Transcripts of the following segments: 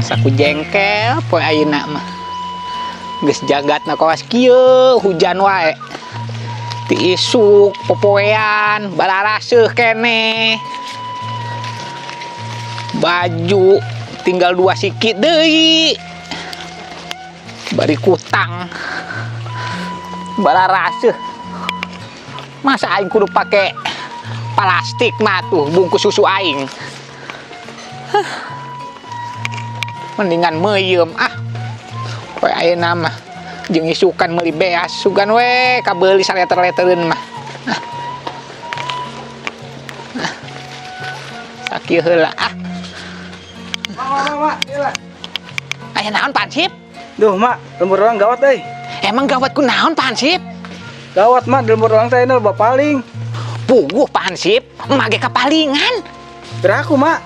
Saku jengkel poe ayeuna mah. Geus jagatna kawas kieu hujan wae. Ti isuk popoean balaraseuh keneh. Baju tinggal 2 sikit deui. Bari kutang. Balaraseuh. Masa aing kudu pake plastik mah tuh bungkus susu aing. Mendingan meuyeuh poe ayeuna mah jeung isukan meuli beas sugan we kabeuli saleter-letereun mah. Sakieu heula Mak, gila. Aya naon Pansip? Duh, Mak, lembur orang gawat euy. Emang gawat ku naon Pansip? Gawat, Mak, lembur orang teh loba paling. Puguh Pansip, emak ge kapalingan. Beraku, Mak.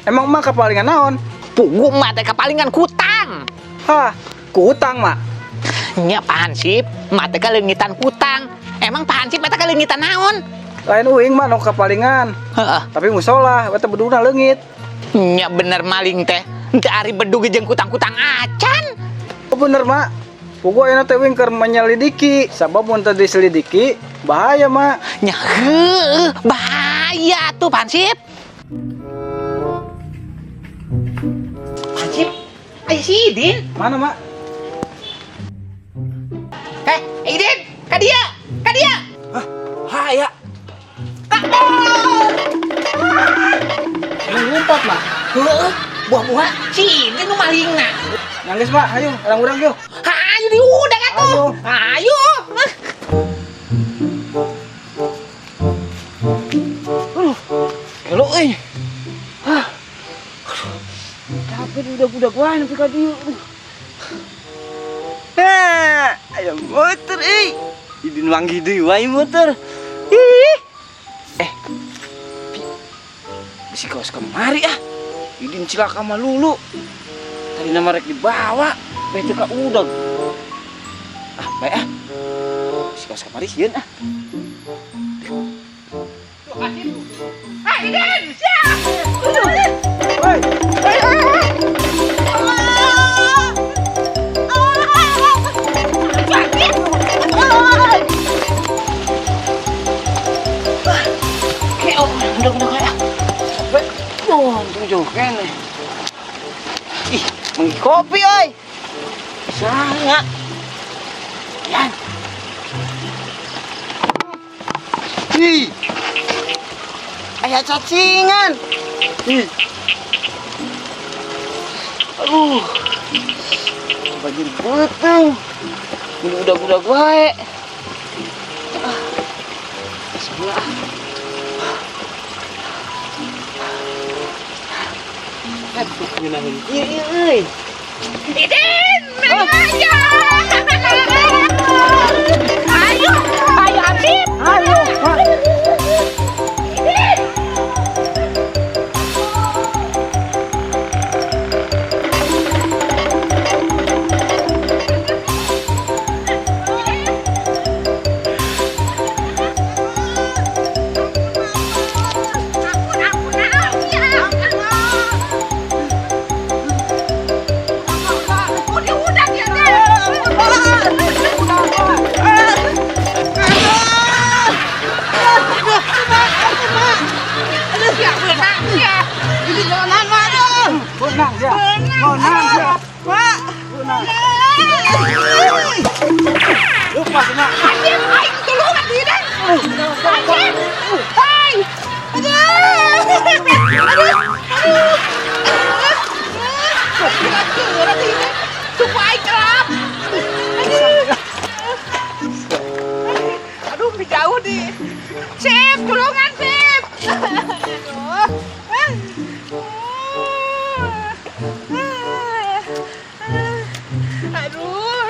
Emang Mak kapalingan naon? Puguh emak teh kapalingan kutang. Hah, ku utang, Mak. Nya Pansip, emak teh kaleungitan kutang. Emang Pansip eta kaleungitan naon? Lain uing mah nu kapalingan. Heeh. Tapi musola, eta bedugna leungit. Nya bener maling teh. Teu ari bedug jeung kutang-kutang acan. Oh bener, Mak. Pugu ayeuna teh wing keur menyelidiki. Sabab mun teu diselidiki, bahaya, Mak. Nya heueuh, bahaya tuh Pansip. Pansip, aya si Idin. Mana, Mak? Idin, ka dieu, ka dieu. Hah, haya. Ngumpet, Mak. Heueuh, buah-buah si Idin nu malingna. Nangis, Mak. Ayo, urang-urang yuk. Hayu diudag atuh. Ayo. Elo euy. Hah. Tapi udah wae nepi ka dieu. Hah, aya motor euy. Idin wangi deui wae motor. Ih. Bisi kaos kemari Idin cilaka mah lulu. Tadi nama rek dibawa, bete ka udag. Bae Bisi kaos kemari sieun Idin, siap. Hoi. Jauh kene. Ih, mengi kopi oi. Sangat. Yan. Ih. Aya cacingan. Ih. Aduh. Bajir beteng. Udah wae. Bismillah. Aduh, ngenahin diri, euy. Idin, ayo. Ayo, Afif. Ayo, Mak. Idin. Benang dia. Mak. Lupa, Mak. Afif, aing tulungan Idin. Afif. Hai. Aduh, jauh di. Sip, tulungan Sip. Aduh.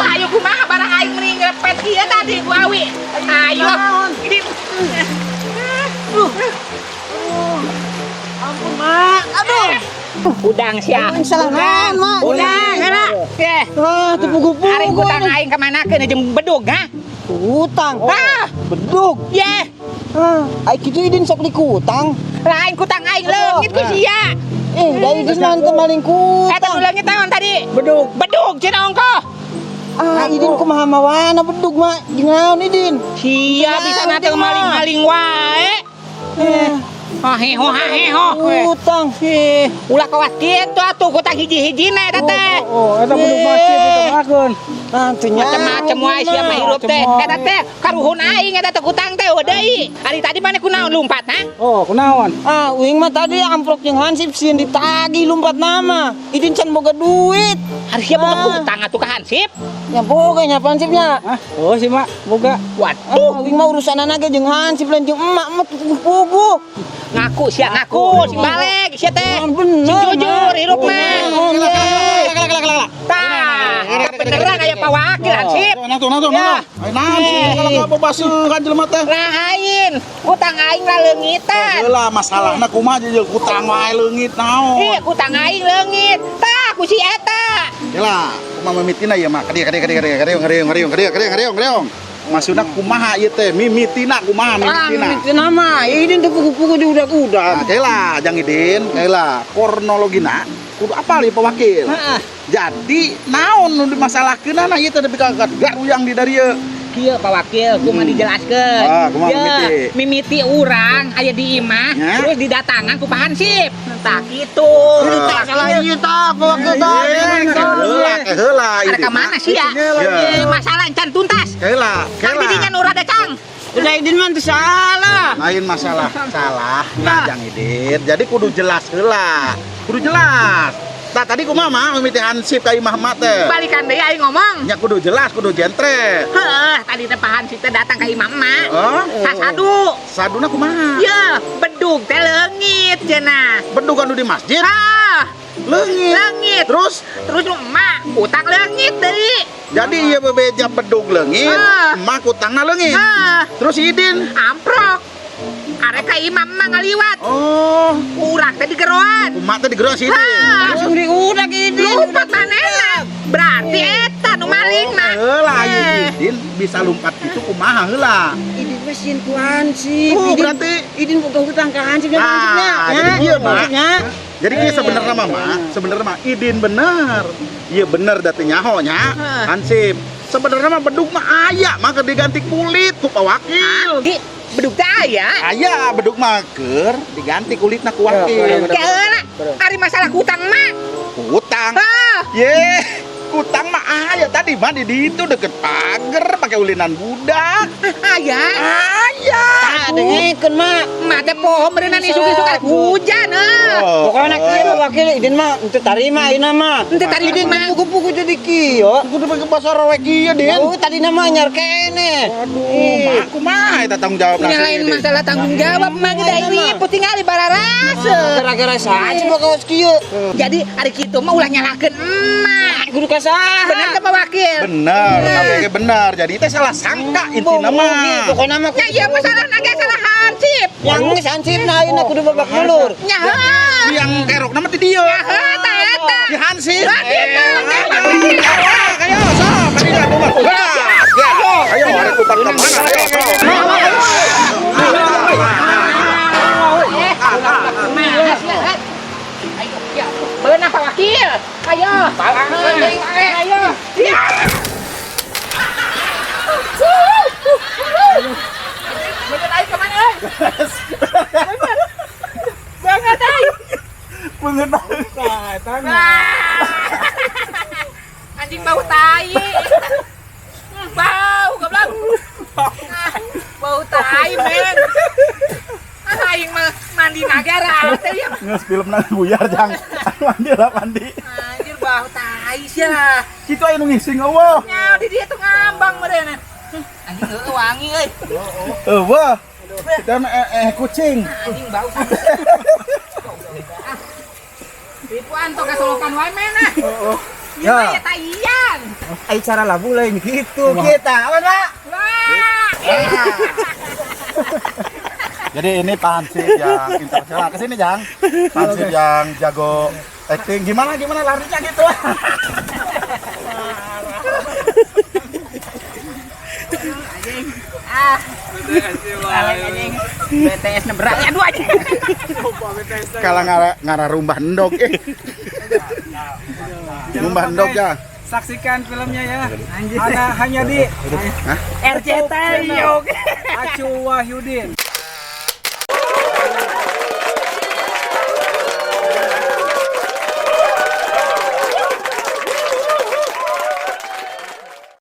Ayo kumaha barang aing mending ngepet ieu tadi ku awi. Ayo. Ampun, Mak. Aduh. Udang sia. Salah naon, Mak? Udang era. Ye. Tepugu-pugu. Ari kutang aing ka manakeun jeung bedug, ha? Utang. Ah, Bedug. ye. Ai kitu idin sok dikutang. Lain kutang aing leungit ku sia. Da idin nanti maling Eta kutang. nu leungit naon tadi? Bedug. Bedug cenah ongko. Idin kumaha mawana bedug, Mak. Jeung naon idin? Sia bisa nate maling-maling wae. Haheho haheho. Utang. Ulah kawas kitu atuh kutang hiji-hijina eta teh. Eta bedug masjid ditemakeun. Nantinya Macem-macem wae sia mah hirup teh. Eta teh karuhun aing eta teh kutang teh deui. Ari tadi mana kunaon lumpat, ha? Oh, kunaon? Uing mah tadi amplop jeung hansip sieun ditagi lumpat nama. Idin can boga duit. Hari sia boga kutang atuh ka Hansip. Ya boga nya hansipnya. Oh sih mak, boga. Waduh, Uing mah urusanana ge jeung hansip lain jeung emak pugu. ngaku sia ngaku, sing balik sia teh. Bener. Sing jujur hirup mah. Tah, beneran aya pawakil Hansip. Ya. Ai naon sih kalau kamu basuh kan jelema teh. Lain, kutang aing lah leungitan. Heula masalahna kumaha jeung kutang wae leungit naon. Iya, kutang aing leungit. Tah, ku si eta. Heula, kumaha mimitina ieu mah. Kareong. Maksudna kumaha ieu teh? Mimitina kumaha mimitina? Mimitina mah idin teh pugu-pugu di udak-udak. Nah, kaila jang idin, kaila kronologina kudu apal ieu pewakil. Jadi naon nu dimasalahkeunana ieu teh nepi ka garuyang di dari ieu. Kieu Pak Wakil, kumaha dijelaskeun. Kumaha Ye, mimiti urang aya di imah, Ya. terus didatangan ku Pak Hansip. Tah kitu. Tak salah ieu tah, Wakil tah. Heula Ada ka mana sih ya? Ya. Masalah encan tuntas. Kaila, Kan didinya nu rada cang. Udah idin mah teu salah. lain masalah salah jang idin. Jadi kudu jelas heula. Kudu jelas. Tah tadi kumaha mah mimiti Hansip ka imah mah teh. Balikan deui aing ngomong. Nya kudu jelas, kudu jentre. Heeh, tadi teh Pak Hansip teh datang ka imah emak. Oh, Sasadu. saduna kumaha? Ya, bedug teh leungit cenah. Bedug anu di masjid. Leungit. Terus Terus emak utang leungit deui. jadi ieu bebeja bedug leungit, emak utangna leungit. Terus idin Amprok. Arek ka imam mah ngaliwat. oh, Urang teh digeroan. emak teh digeros idin. Langsung diudak idin. Lumpat manehna. Berarti eta nu maling mah. Heula aya idin bisa lumpat itu kumaha heula. Idin mah sieun ku hansip. Oh, Idin- berarti idin boga hutang ka hansip dan hansipnya. jadi ieu mah. Maksudnya, Jadi ieu sebenarnya mah, sebenarnya mah idin bener. Ieu bener da teh nyaho nya. Hansip. Sebenarnya mah bedug mah aya, mah keur diganti kulit ku pawakil. Di bedug teh aya. Aya bedug mah keur diganti kulitna ku wakil. Keuna ari masalah hutang mah. Utang. Ye, utang mah aya tadi mah di ditu deket pager pakai ulinan budak. Aya. Aya. dengekeun mah. Mah teh poho meureunna isuk-isuk arek hujan Oh, Pokoknya kieu Wakil idin mah teu tarima ayeuna mah. Teu tarima Idin mah. pugu-pugu jadi kieu. kudu ke pasar we kieu, Din. Oh, tadi nama nyar kene. Aduh, aku mah eta tanggung jawab Nyalain masalah tanggung jawab mah gede ini puting ali bararase. Gara-gara saha coba kaos kieu. Jadi hari kitu mah ulah nyalakeun emak. Kudu ka saha? Bener teh Pak Wakil? Bener, tapi bener. Jadi teh salah sangka intina mah. Pokoknya mah Ya iya masalah nage salah hansip. yang geus hansipna ayeuna kudu babak mulur. Nya heuh. Yang kerok nama ti dieu. Ya heuh eta eta. Di Hansip. Ayo, Ayo, so, mari lah tuh. Ayo, mari putar ke mana? Ayo, so. Beunah Pak Wakil. Ayo. Ayo. Ya. Bener ayo kemana euy? Banget ayo. Beungeut Anjing bau tai. Bau goblok. Bau tai men. Aing mah mandi nagara teh ya. Ngeus filmna buyar jang. Mandi lah mandi. Anjir bau tai sia. Kitu aya nu ngising eueuh. Nya di dia tuh ngambang meureun. Anjing heueuh wangi euy. Wah. Kita kucing. Anjing bau. Ripuan to kasolokan wae mena. Ya. Taian. Ai cara labu lain gitu kita. Apa, Pak? Jadi ini Hansip yang internasional. Kesini Jang. Hansip yang jago acting. Gimana larinya gitu? BTS nebrak aduh anjing. Kalau ngara rumbah endog rumbah endog ya. Saksikan filmnya ya. Hanya di Hah? RCTI. Acu Wahyudin.